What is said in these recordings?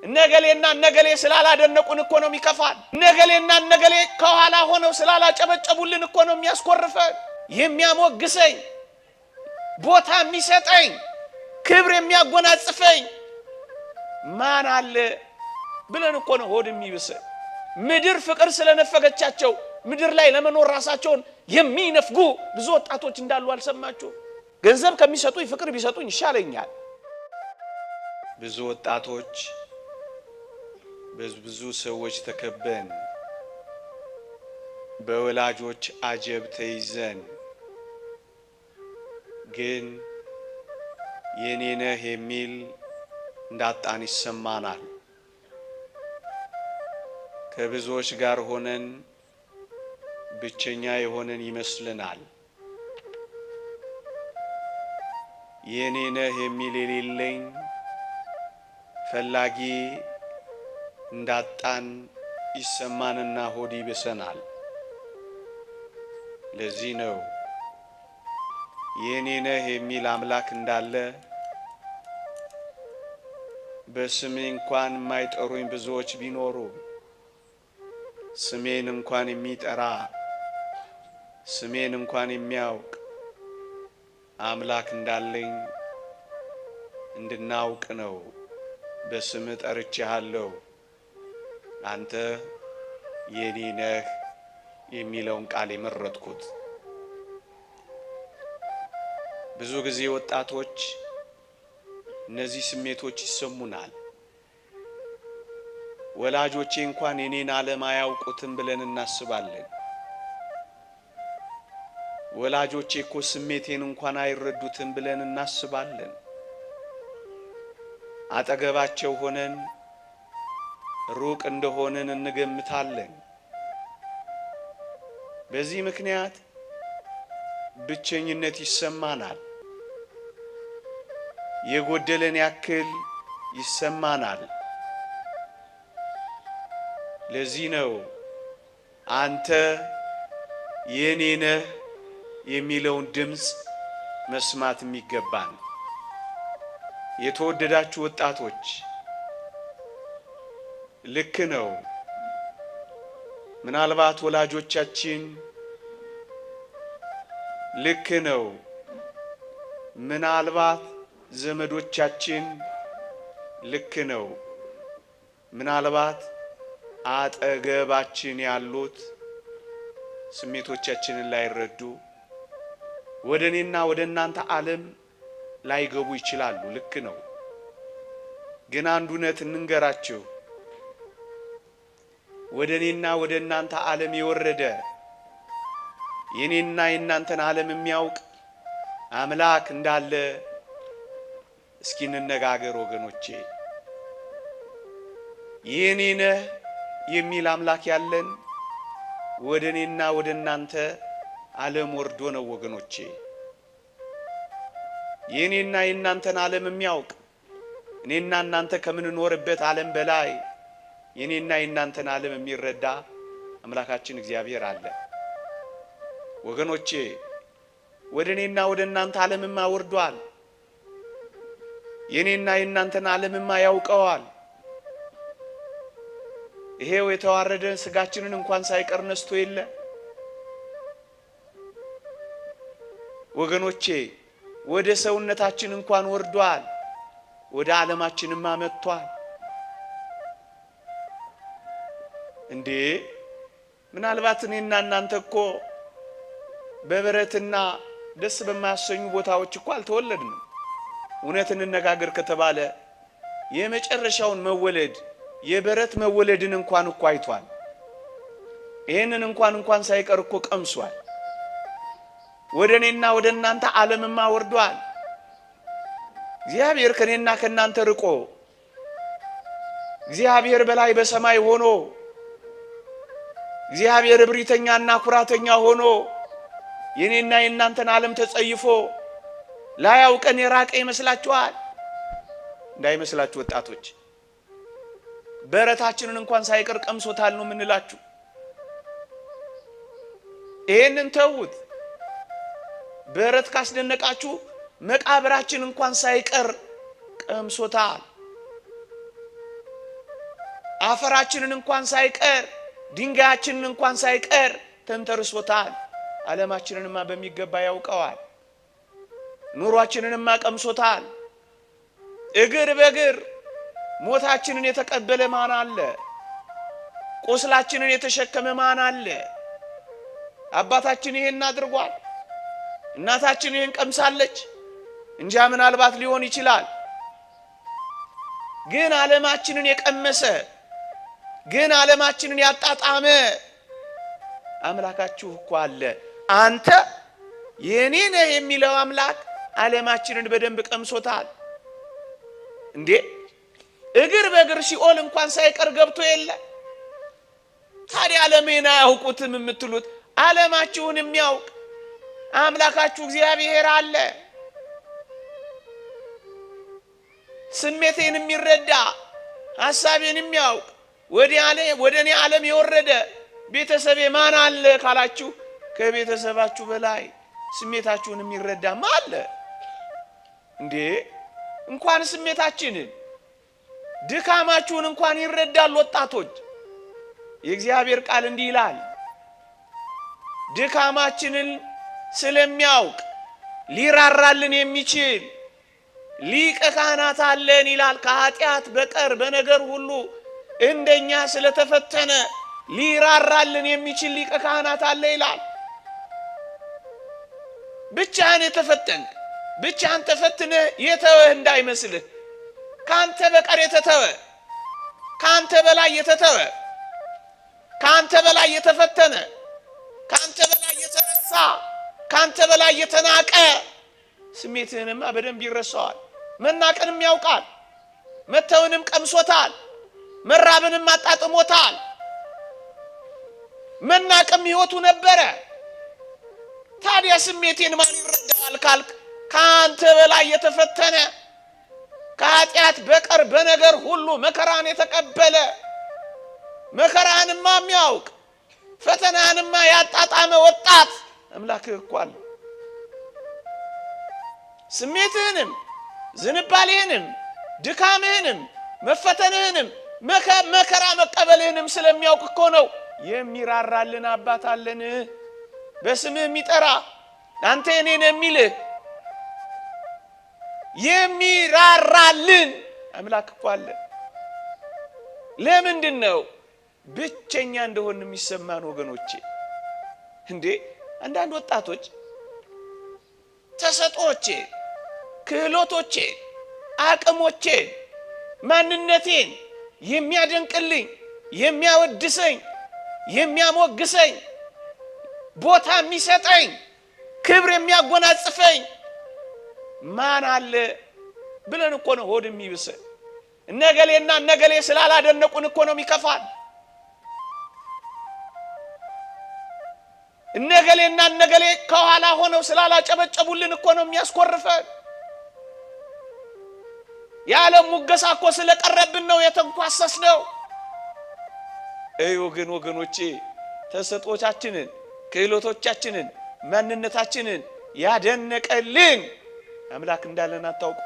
ነገሌና ነገሌ ስላላደነቁን እኮ ነው የሚከፋን። ነገሌና ነገሌ ከኋላ ሆነው ስላላጨበጨቡልን እኮ ነው የሚያስኮርፈን። የሚያሞግሰኝ ቦታ የሚሰጠኝ ክብር የሚያጎናጽፈኝ ማን አለ ብለን እኮ ነው ሆድ የሚብሰን። ምድር ፍቅር ስለነፈገቻቸው ምድር ላይ ለመኖር ራሳቸውን የሚነፍጉ ብዙ ወጣቶች እንዳሉ አልሰማችሁ? ገንዘብ ከሚሰጡኝ ፍቅር ቢሰጡኝ ይሻለኛል። ብዙ ወጣቶች ብዙ ሰዎች ተከበን በወላጆች አጀብ ተይዘን ግን የኔ ነህ የሚል እንዳጣን ይሰማናል። ከብዙዎች ጋር ሆነን ብቸኛ የሆነን ይመስልናል። የኔ ነህ የሚል የሌለኝ ፈላጊ እንዳጣን ይሰማንና ሆድ ይብሰናል። ለዚህ ነው የኔ ነህ የሚል አምላክ እንዳለ በስሜ እንኳን የማይጠሩኝ ብዙዎች ቢኖሩ ስሜን እንኳን የሚጠራ ስሜን እንኳን የሚያውቅ አምላክ እንዳለኝ እንድናውቅ ነው። በስም ጠርቼሃለሁ አንተ የኔ ነህ የሚለውን ቃል የመረጥኩት። ብዙ ጊዜ ወጣቶች እነዚህ ስሜቶች ይሰሙናል። ወላጆቼ እንኳን የኔን ዓለም አያውቁትም ብለን እናስባለን። ወላጆቼ እኮ ስሜቴን እንኳን አይረዱትም ብለን እናስባለን። አጠገባቸው ሆነን ሩቅ እንደሆነን እንገምታለን። በዚህ ምክንያት ብቸኝነት ይሰማናል። የጎደለን ያክል ይሰማናል። ለዚህ ነው አንተ የኔ ነህ የሚለውን ድምጽ መስማት የሚገባን። የተወደዳችሁ ወጣቶች ልክ ነው። ምናልባት ወላጆቻችን ልክ ነው። ምናልባት ዘመዶቻችን ልክ ነው። ምናልባት አጠገባችን ያሉት ስሜቶቻችንን ላይረዱ ወደኔና ወደ እናንተ ዓለም ላይገቡ ይችላሉ። ልክ ነው። ግን አንድ እውነት እንንገራችሁ። ወደኔና ወደ እናንተ ዓለም የወረደ የኔና የእናንተን ዓለም የሚያውቅ አምላክ እንዳለ እስኪ እንነጋገር ወገኖቼ። የኔ ነህ የሚል አምላክ ያለን ወደኔና ወደ እናንተ ዓለም ወርዶ ነው ወገኖቼ። የኔና የእናንተን ዓለም የሚያውቅ እኔና እናንተ ከምንኖርበት ዓለም በላይ የኔና የእናንተን ዓለም የሚረዳ አምላካችን እግዚአብሔር አለ። ወገኖቼ ወደኔና ወደ እናንተ ዓለምማ ወርዷል። የኔና የእናንተን ዓለምማ ያውቀዋል። ይሄው የተዋረደ ስጋችንን እንኳን ሳይቀር ነስቶ የለ ወገኖቼ። ወደ ሰውነታችን እንኳን ወርዷል። ወደ ዓለማችንማ መጥቷል። እንዴ ምናልባት እኔና እናንተ እኮ በበረትና ደስ በማያሰኙ ቦታዎች እኮ አልተወለድንም። እውነት እንነጋገር ከተባለ የመጨረሻውን መወለድ የበረት መወለድን እንኳን እኮ አይቷል። ይሄንን እንኳን ሳይቀር እኮ ቀምሷል። ወደኔና ወደ እናንተ ዓለምማ ወርዷል። እግዚአብሔር ከኔና ከናንተ ርቆ እግዚአብሔር በላይ በሰማይ ሆኖ እግዚአብሔር እብሪተኛና ኩራተኛ ሆኖ የኔና የናንተን ዓለም ተጸይፎ ላያውቀን የራቀ ይመስላችኋል? እንዳይመስላችሁ ወጣቶች። በረታችንን እንኳን ሳይቀር ቀምሶታል ነው የምንላችሁ። ይሄንን ተውት። በረት ካስደነቃችሁ መቃብራችን እንኳን ሳይቀር ቀምሶታል። አፈራችንን እንኳን ሳይቀር ድንጋያችንን እንኳን ሳይቀር ተንተርሶታል። ዓለማችንንማ በሚገባ ያውቀዋል። ኑሯችንንማ ቀምሶታል። እግር በእግር ሞታችንን የተቀበለ ማን አለ? ቁስላችንን የተሸከመ ማን አለ? አባታችን ይሄን አድርጓል። እናታችን ይሄን ቀምሳለች። እንጃ ምናልባት ሊሆን ይችላል። ግን ዓለማችንን የቀመሰ ግን ዓለማችንን ያጣጣመ አምላካችሁ እኮ አለ። አንተ የኔ ነህ የሚለው አምላክ ዓለማችንን በደንብ ቀምሶታል። እንዴ እግር በእግር ሲኦል እንኳን ሳይቀር ገብቶ የለ። ታዲያ ዓለምን አያውቁትም የምትሉት ዓለማችሁን የሚያውቅ አምላካችሁ እግዚአብሔር አለ። ስሜቴን የሚረዳ ሐሳቤን የሚያውቅ ወደ እኔ ዓለም የወረደ ቤተሰቤ ማን አለ ካላችሁ ከቤተሰባችሁ በላይ ስሜታችሁን የሚረዳ ማን አለ? እንዴ እንኳን ስሜታችንን ድካማችሁን እንኳን ይረዳል። ወጣቶች የእግዚአብሔር ቃል እንዲህ ይላል፣ ድካማችንን ስለሚያውቅ ሊራራልን የሚችል ሊቀ ካህናት አለን ይላል። ከኃጢአት በቀር በነገር ሁሉ እንደኛ ስለተፈተነ ሊራራልን የሚችል ሊቀ ካህናት አለ ይላል። ብቻህን የተፈተንክ ብቻህን ተፈትነ የተወህ እንዳይመስልህ። ካንተ በቀር የተተወ ካንተ በላይ የተተወ ካንተ በላይ የተፈተነ ካንተ በላይ የተረሳ ካንተ በላይ የተናቀ ስሜትህንማ በደንብ ይረሳዋል። መናቅንም ያውቃል። መተውንም ቀምሶታል። መራብንም አጣጥሞታል። መናቅም ሕይወቱ ነበረ። ታዲያ ስሜቴን ማን ይረዳዋል ካልክ ካንተ በላይ የተፈተነ ከኃጢአት በቀር በነገር ሁሉ መከራን የተቀበለ መከራንማ የሚያውቅ ፈተናንማ ያጣጣመ ወጣት አምላክህ እኮ አለ። ስሜትህንም ዝንባሌህንም ድካምህንም መፈተንህንም መከራ መቀበልህንም ስለሚያውቅ እኮ ነው የሚራራልን አባት አለን። በስምህ የሚጠራ አንተ የኔ ነህ የሚልህ የሚራራልን አምላክ እኮ አለ። ለምንድን ነው ብቸኛ እንደሆን የሚሰማን ወገኖቼ? እንዴ አንዳንድ ወጣቶች ተሰጦቼ፣ ክህሎቶቼ፣ አቅሞቼ፣ ማንነቴን የሚያደንቅልኝ የሚያወድሰኝ የሚያሞግሰኝ ቦታ የሚሰጠኝ ክብር የሚያጎናጽፈኝ ማን አለ ብለን እኮ ነው ሆድ የሚብሰን። እነገሌና እነገሌ ስላላደነቁን እኮ ነው የሚከፋን። እነገሌና እነገሌ ከኋላ ሆነው ስላላጨበጨቡልን እኮ ነው የሚያስኮርፈን። የዓለም ሙገሳ እኮ ስለቀረብን ነው የተንኳሰስነው። ግን ወገኖቼ ተሰጦቻችንን ክህሎቶቻችንን ማንነታችንን ያደነቀልን አምላክ እንዳለን አታውቁ?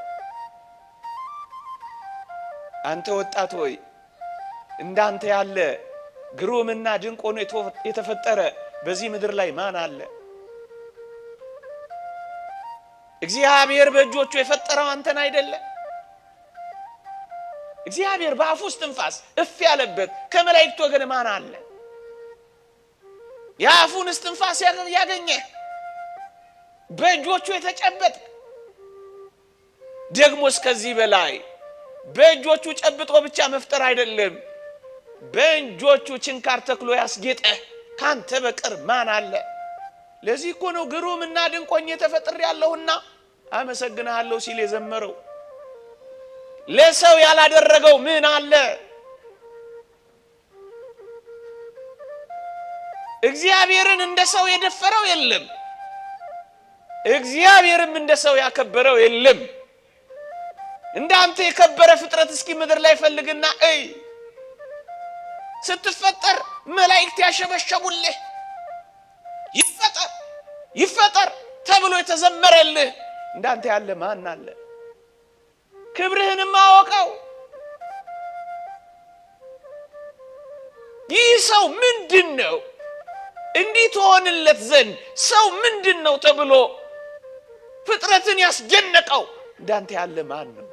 አንተ ወጣት ሆይ እንዳንተ ያለ ግሩምና ድንቅ ሆኖ የተፈጠረ በዚህ ምድር ላይ ማን አለ? እግዚአብሔር በእጆቹ የፈጠረው አንተን አይደለ? እግዚአብሔር በአፉ እስትንፋስ እፍ ያለበት ከመላእክት ወገን ማን አለ? የአፉን እስትንፋስ ያገኘ በእጆቹ የተጨበጠ ደግሞ እስከዚህ በላይ በእጆቹ ጨብጦ ብቻ መፍጠር አይደለም፣ በእጆቹ ችንካር ተክሎ ያስጌጠ ካንተ በቀር ማን አለ? ለዚህ እኮ ነው ግሩምና ድንቆኝ ተፈጥሬያለሁና አመሰግናለሁ ሲል የዘመረው። ለሰው ያላደረገው ምን አለ? እግዚአብሔርን እንደ ሰው የደፈረው የለም፣ እግዚአብሔርም እንደ ሰው ያከበረው የለም። እንዳንተ የከበረ ፍጥረት እስኪ ምድር ላይ ፈልግና እይ። ስትፈጠር መላእክት ያሸበሸቡልህ ይፈጠር ተብሎ የተዘመረልህ እንዳንተ ያለ ማን አለ? ክብርህንም አወቀው። ይህ ሰው ምንድነው እንዲህ ተሆንለት ዘንድ ሰው ምንድነው ተብሎ ፍጥረትን ያስደነቀው? እንዳንተ ያለ ማን ነው?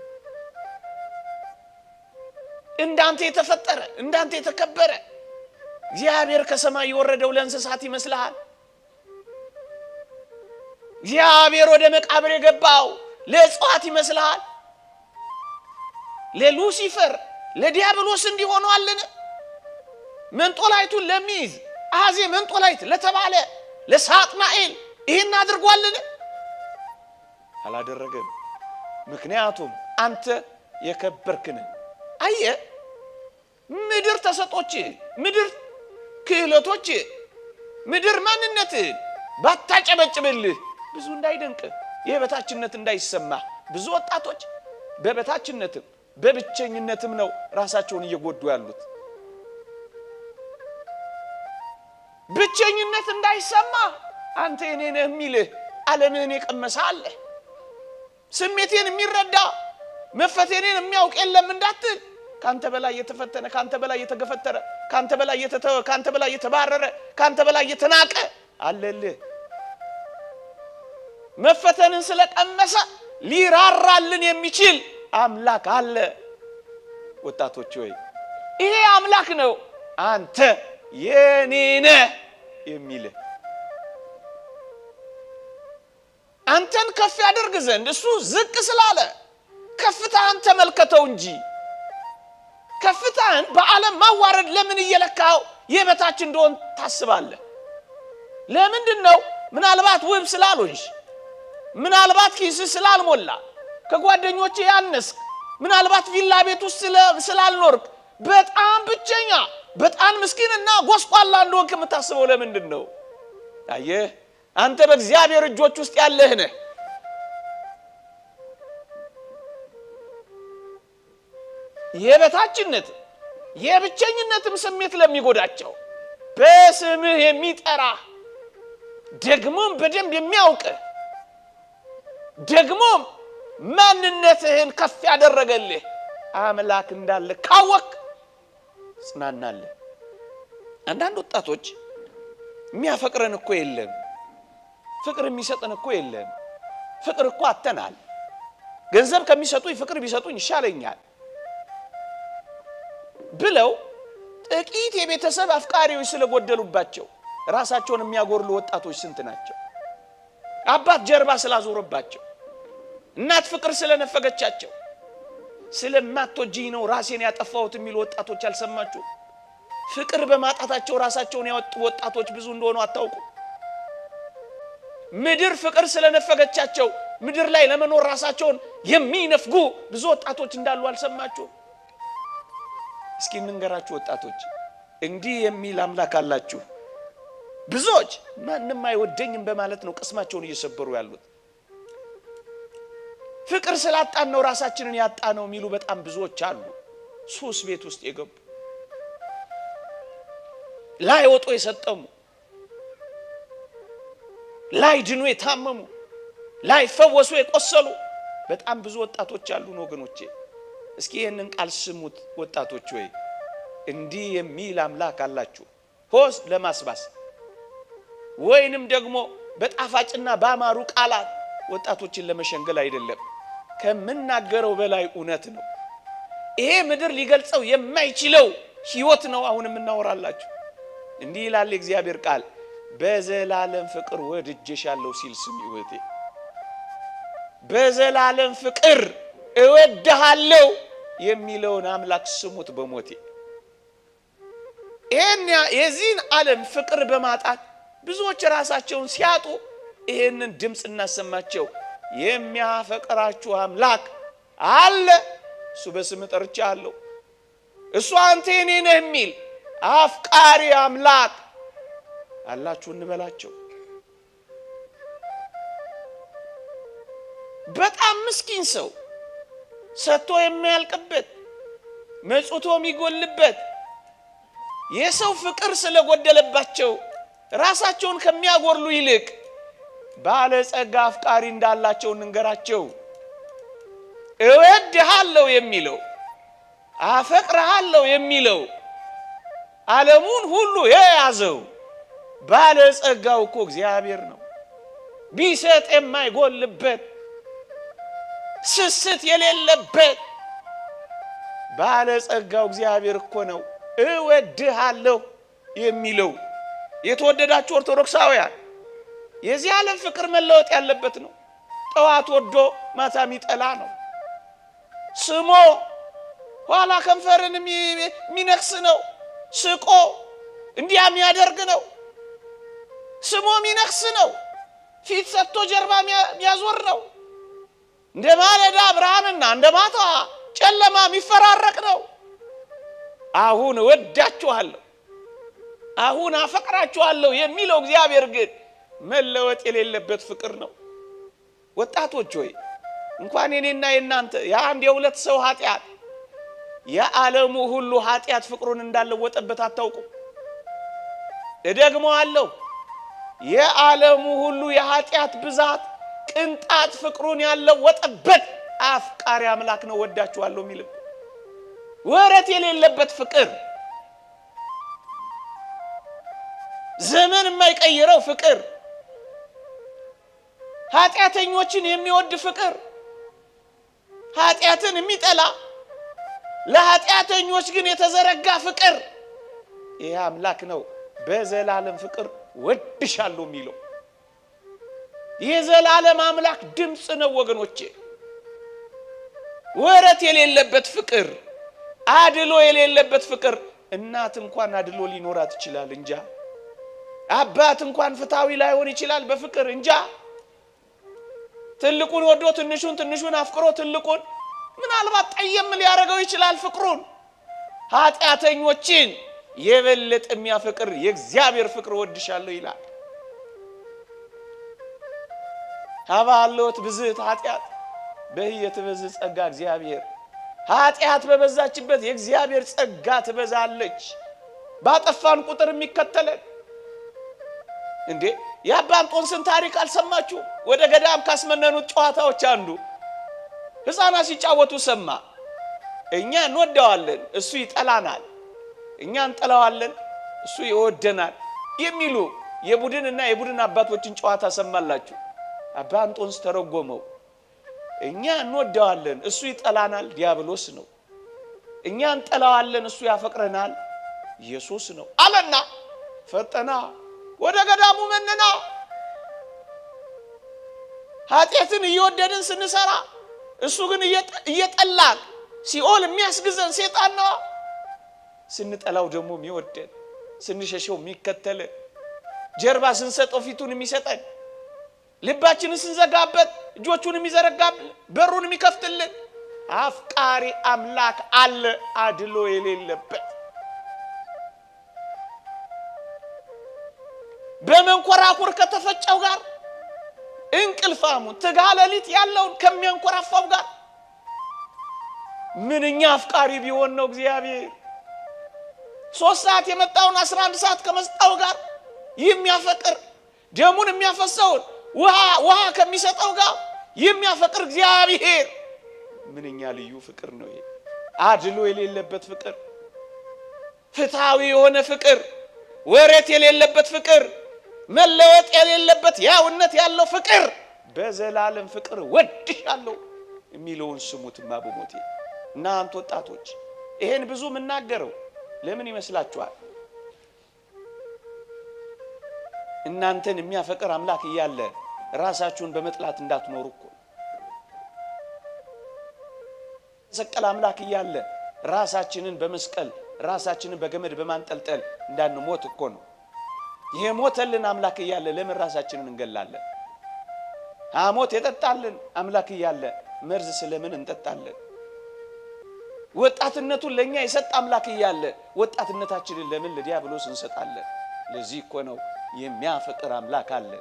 እንዳንተ የተፈጠረ እንዳንተ የተከበረ እግዚአብሔር ከሰማይ የወረደው ለእንስሳት ይመስልሃል? እግዚአብሔር ወደ መቃብር የገባው ለእጽዋት ይመስልሃል? ለሉሲፈር ለዲያብሎስ እንዲሆኑ አለን? መንጦላይቱን ለሚይዝ አዜ መንጦላይት ለተባለ ለሳጥናኤል ይሄን አድርጓልን? አላደረገም። ምክንያቱም አንተ የከበርክነ አየ ምድር ተሰጦች ምድር ክህሎቶች ምድር ማንነት ባታጨበጭብልህ ብዙ እንዳይደንቅ የበታችነት እንዳይሰማ ብዙ ወጣቶች በበታችነትም በብቸኝነትም ነው ራሳቸውን እየጎዱ ያሉት። ብቸኝነት እንዳይሰማ አንተ እኔ ነህ የሚልህ ዓለምን የቀመሳለ ስሜቴን የሚረዳ መፈተኔን የሚያውቅ የለም እንዳትል ካንተ በላይ የተፈተነ ካንተ በላይ የተገፈተረ ካንተ በላይ የተተወ ካንተ በላይ የተባረረ ካንተ በላይ የተናቀ አለልህ። መፈተንን ስለቀመሰ ሊራራልን የሚችል አምላክ አለ። ወጣቶች ሆይ ይሄ አምላክ ነው አንተ የኔ ነህ የሚል አንተን ከፍ ያደርግ ዘንድ እሱ ዝቅ ስላለ ከፍታን ተመልከተው እንጂ ከፍታን በዓለም ማዋረድ ለምን እየለካው የበታች እንደሆን ታስባለህ? ለምንድነው? ምናልባት ውብ ስላልሆንሽ ምናልባት ኪስ ስላልሞላ ከጓደኞች ያነስ ምናልባት ቪላ ቤት ውስጥ ስላልኖርክ በጣም ብቸኛ በጣም ምስኪንና ጎስቋላ እንደሆንክ የምታስበው ለምንድነው? አየህ አንተ በእግዚአብሔር እጆች ውስጥ ያለህ ነህ። የበታችነት የብቸኝነትም ስሜት ለሚጎዳቸው በስምህ የሚጠራ ደግሞም በደንብ የሚያውቅ ደግሞም ማንነትህን ከፍ ያደረገልህ አምላክ እንዳለ ካወቅ ጽናናለህ። አንዳንድ ወጣቶች የሚያፈቅረን እኮ የለም ፍቅር የሚሰጠን እኮ የለም ፍቅር እኮ አተናል ገንዘብ ከሚሰጡኝ ፍቅር ቢሰጡኝ ይሻለኛል ብለው ጥቂት የቤተሰብ አፍቃሪዎች ስለጎደሉባቸው ራሳቸውን የሚያጎርሉ ወጣቶች ስንት ናቸው? አባት ጀርባ ስላዞረባቸው እናት ፍቅር ስለነፈገቻቸው ስለማትወጂኝ ነው ራሴን ያጠፋሁት የሚሉ ወጣቶች አልሰማችሁ? ፍቅር በማጣታቸው ራሳቸውን ያወጡ ወጣቶች ብዙ እንደሆኑ አታውቁ? ምድር ፍቅር ስለነፈገቻቸው ምድር ላይ ለመኖር ራሳቸውን የሚነፍጉ ብዙ ወጣቶች እንዳሉ አልሰማችሁ? እስኪ እንንገራችሁ ወጣቶች እንዲህ የሚል አምላክ አላችሁ። ብዙዎች ማንንም አይወደኝም በማለት ነው ቅስማቸውን እየሰበሩ ያሉት። ፍቅር ስላጣን ነው ራሳችንን ያጣነው የሚሉ በጣም ብዙዎች አሉ። ሱስ ቤት ውስጥ የገቡ ላይ ወጦ የሰጠሙ ላይ ድኑ የታመሙ ላይ ፈወሱ የቆሰሉ በጣም ብዙ ወጣቶች አሉ ወገኖቼ። እስኪ ይሄንን ቃል ስሙት ወጣቶች ሆይ እንዲህ የሚል አምላክ አላችሁ። ሆስ ለማስባስ ወይንም ደግሞ በጣፋጭና ባማሩ ቃላት ወጣቶችን ለመሸንገል አይደለም ከምናገረው በላይ እውነት ነው። ይሄ ምድር ሊገልጸው የማይችለው ህይወት ነው አሁን እናወራላችሁ። እንዲህ ይላል እግዚአብሔር ቃል በዘላለም ፍቅር ወድጄሻለሁ ሲል ስም ይወቴ በዘላለም ፍቅር እወድሃለሁ የሚለውን አምላክ ስሙት በሞቴ። የዚህን ዓለም ፍቅር በማጣት ብዙዎች ራሳቸውን ሲያጡ ይሄንን ድምጽ እናሰማቸው። የሚያፈቅራችሁ አምላክ አለ እሱ በስም ጠርቻለሁ እሱ አንተ የኔ ነህ የሚል አፍቃሪ አምላክ አላችሁ እንበላቸው። በጣም ምስኪን ሰው ሰጥቶ የሚያልቅበት መጽቶ የሚጎልበት የሰው ፍቅር ስለጎደለባቸው ራሳቸውን ከሚያጎርሉ ይልቅ ባለጸጋ አፍቃሪ እንዳላቸው እንንገራቸው። እወድሃለሁ የሚለው አፈቅርሃለሁ የሚለው ዓለሙን ሁሉ የያዘው ባለጸጋው እኮ እግዚአብሔር ነው። ቢሰጥ የማይጎልበት ስስት የሌለበት ባለጸጋው እግዚአብሔር እኮ ነው እወድሃለሁ የሚለው። የተወደዳችሁ ኦርቶዶክሳውያን የዚህ ዓለም ፍቅር መለወጥ ያለበት ነው። ጠዋት ወዶ ማታ የሚጠላ ነው። ስሞ ኋላ ከንፈርን የሚነክስ ነው። ስቆ እንዲያ የሚያደርግ ነው። ስሞ የሚነክስ ነው። ፊት ሰጥቶ ጀርባ የሚያዞር ነው። እንደ ማለዳ ብርሃንና እንደ ማታ ጨለማ የሚፈራረቅ ነው። አሁን ወዳችኋለሁ፣ አሁን አፈቅራችኋለሁ የሚለው እግዚአብሔር ግን መለወጥ የሌለበት ፍቅር ነው። ወጣቶች ሆይ እንኳን የኔና የናንተ የአንድ የሁለት ሰው ኃጢአት የዓለሙ ሁሉ ኃጢአት ፍቅሩን እንዳለወጠበት አታውቁም? እደግመዋለሁ፣ የዓለሙ ሁሉ የኃጢአት ብዛት ቅንጣት ፍቅሩን ያለወጠበት አፍቃሪ አምላክ ነው ወዳችኋለሁ የሚል ወረት የሌለበት ፍቅር፣ ዘመን የማይቀይረው ፍቅር፣ ኃጢአተኞችን የሚወድ ፍቅር፣ ኃጢአትን የሚጠላ ለኃጢአተኞች ግን የተዘረጋ ፍቅር። ይህ አምላክ ነው በዘላለም ፍቅር ወድሻለሁ የሚለው። የዘላለም አምላክ ድምጽ ነው ወገኖቼ። ወረት የሌለበት ፍቅር፣ አድሎ የሌለበት ፍቅር። እናት እንኳን አድሎ ሊኖራት ይችላል እንጃ። አባት እንኳን ፍትሃዊ ላይሆን ይችላል በፍቅር እንጃ። ትልቁን ወዶ ትንሹን፣ ትንሹን አፍቅሮ ትልቁን ምናልባት ጠየም ሊያደርገው ይችላል ፍቅሩን። ኃጢአተኞችን የበለጠ የሚያፈቅር የእግዚአብሔር ፍቅር ወድሻለሁ ይላል። ሀባሎት ብዝት ኃጢአት በህየት በዝት ጸጋ እግዚአብሔር። ኃጢአት በበዛችበት የእግዚአብሔር ጸጋ ትበዛለች። ባጠፋን ቁጥር የሚከተለን እንዴ የአባ እንጦንስን ታሪክ አልሰማችሁ? ወደ ገዳም ካስመነኑት ጨዋታዎች አንዱ ሕፃናት ሲጫወቱ ሰማ። እኛ እንወደዋለን እሱ ይጠላናል፣ እኛ እንጠላዋለን እሱ ይወደናል የሚሉ የቡድንና የቡድን አባቶችን ጨዋታ ሰማላችሁ። አባ እንጦንስ ተረጎመው። እኛ እንወደዋለን እሱ ይጠላናል ዲያብሎስ ነው፣ እኛ እንጠላዋለን እሱ ያፈቅረናል ኢየሱስ ነው አለና ፈጠና ወደ ገዳሙ መንና። ኃጢአትን እየወደድን ስንሰራ እሱ ግን እየጠላን ሲኦል የሚያስግዘን ሰይጣን ነው። ስንጠላው ደግሞ የሚወደን፣ ስንሸሸው የሚከተለን፣ ጀርባ ስንሰጠው ፊቱን የሚሰጠን፣ ልባችንን ስንዘጋበት እጆቹን የሚዘረጋልን፣ በሩን የሚከፍትልን አፍቃሪ አምላክ አለ አድሎ የሌለበት። በመንኮራኩር ከተፈጨው ጋር እንቅልፋሙ ትጋለሊት ያለውን ከሚያንኮራፋው ጋር ምንኛ አፍቃሪ ቢሆን ነው እግዚአብሔር። 3 ሰዓት የመጣውን 11 ሰዓት ከመስጣው ጋር የሚያፈቅር ደሙን የሚያፈሰውን ውሃ ከሚሰጠው ጋር የሚያፈቅር እግዚአብሔር ምንኛ ልዩ ፍቅር ነው ይሄ። አድሎ የሌለበት ፍቅር፣ ፍትሃዊ የሆነ ፍቅር፣ ወረት የሌለበት ፍቅር፣ መለወጥ የሌለበት ያውነት ያለው ፍቅር፣ በዘላለም ፍቅር ወድሻለሁ የሚለውን ስሙትማ በሞቴ። እናንተ ወጣቶች ይሄን ብዙ ምናገረው ለምን ይመስላችኋል? እናንተን የሚያፈቅር አምላክ እያለ ራሳችሁን በመጥላት እንዳትኖሩ እኮ። ሰቀል አምላክ እያለ ራሳችንን በመስቀል ራሳችንን በገመድ በማንጠልጠል እንዳንሞት እኮ ነው። ይሄ ሞተልን አምላክ እያለ ለምን ራሳችንን እንገላለን? ሐሞት የጠጣልን አምላክ እያለ መርዝ ስለምን እንጠጣለን? ወጣትነቱን ለኛ የሰጠ አምላክ እያለ ወጣትነታችንን ለምን ለዲያብሎስ እንሰጣለን? ለዚህ እኮ ነው የሚያፈቅር አምላክ አለ።